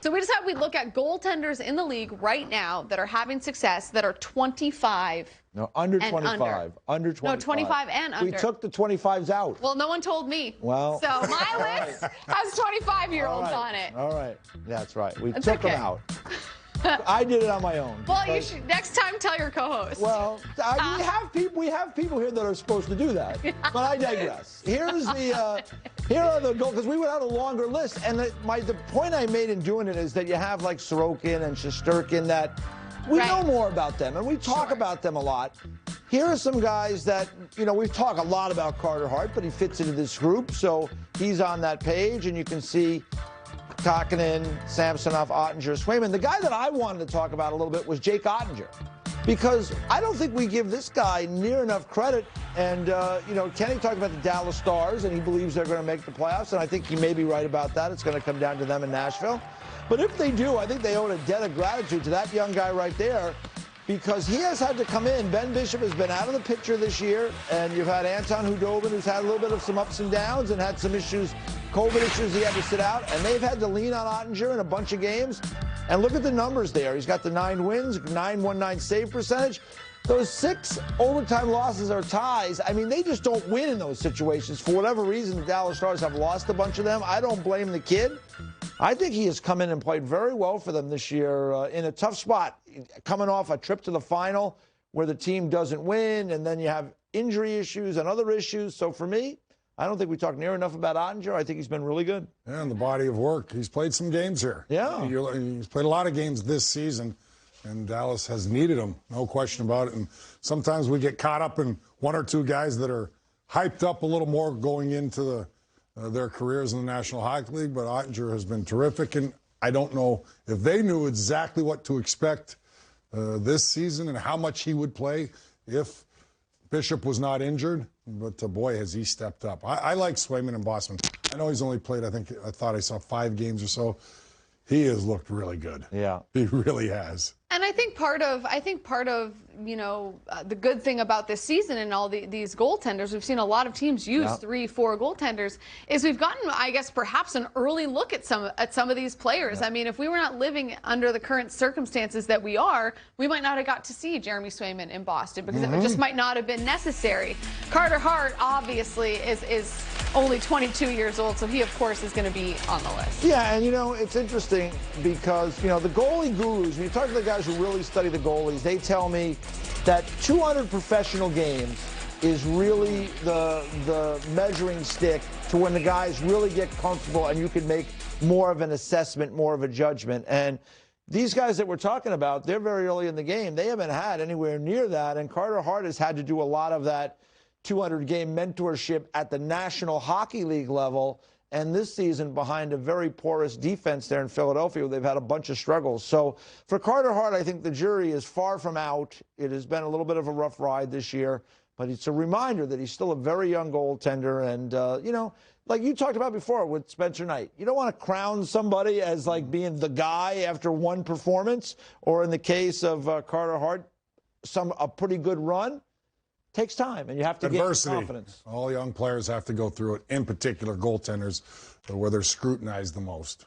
So we look at goaltenders in the league right now that are having success that are 25. No, under 25. Under 25. No, 25 and under. We took the 25s out. Well, no one told me. Well. So my list has 25-year-olds on it. All right. That's right. We took them out. I did it on my own. Well, you should next time tell your co-host. Well, we have people here that are supposed to do that. But I digress. Here are the goals, because we went out a longer list, and the point I made in doing it is that you have like Sorokin and Shesterkin that we know more about them, and we talk about them a lot. Here are some guys that, we've talked a lot about Carter Hart, but he fits into this group, so he's on that page, and you can see Kakkonen, Samsonov, Ottinger, Swayman. The guy that I wanted to talk about a little bit was Jake Ottinger, because I don't think we give this guy near enough credit. And, Kenny talked about the Dallas Stars, and he believes they're going to make the playoffs, and I think he may be right about that. It's going to come down to them in Nashville. But if they do, I think they owe a debt of gratitude to that young guy right there, because he has had to come in. Ben Bishop has been out of the picture this year, and you've had Anton Hudobin, who's had a little bit of some ups and downs and had some issues, COVID issues he had to sit out, and they've had to lean on Ottinger in a bunch of games. And look at the numbers there. He's got the 9 wins, 919 save percentage. Those 6 overtime losses are ties. I mean, they just don't win in those situations. For whatever reason, the Dallas Stars have lost a bunch of them. I don't blame the kid. I think he has come in and played very well for them this year in a tough spot, coming off a trip to the final where the team doesn't win, and then you have injury issues and other issues. So for me, I don't think we talk near enough about Ottinger. I think he's been really good. Yeah, and the body of work. He's played some games here. Yeah. He's played a lot of games this season, and Dallas has needed him, no question about it. And sometimes we get caught up in 1 or 2 guys that are hyped up a little more going into their careers in the National Hockey League, but Ottinger has been terrific, and I don't know if they knew exactly what to expect this season and how much he would play if Bishop was not injured, but boy, has he stepped up. I like Swayman and Bossman. I know he's only played, I thought I saw 5 games or so. He has looked really good. Yeah. He really has. And I think part of the good thing about this season and all these goaltenders, we've seen a lot of teams use 3, 4 goaltenders, is we've gotten, I guess, perhaps an early look at some of these players. I mean, if we were not living under the current circumstances that we are, we might not have got to see Jeremy Swayman in Boston because it just might not have been necessary. Carter Hart obviously is only 22 years old, so he, of course, is going to be on the list. Yeah, and, it's interesting because, the goalie gurus, when you talk to the guys who really study the goalies, they tell me that 200 professional games is really the measuring stick to when the guys really get comfortable and you can make more of an assessment, more of a judgment. And these guys that we're talking about, they're very early in the game. They haven't had anywhere near that, and Carter Hart has had to do a lot of that 200-game mentorship at the National Hockey League level, and this season behind a very porous defense there in Philadelphia where they've had a bunch of struggles. So for Carter Hart, I think the jury is far from out. It has been a little bit of a rough ride this year, but it's a reminder that he's still a very young goaltender. And, like you talked about before with Spencer Knight, you don't want to crown somebody as like being the guy after one performance, or in the case of Carter Hart, a pretty good run. Takes time, and you have to get confidence. All young players have to go through it, in particular goaltenders, where they're scrutinized the most.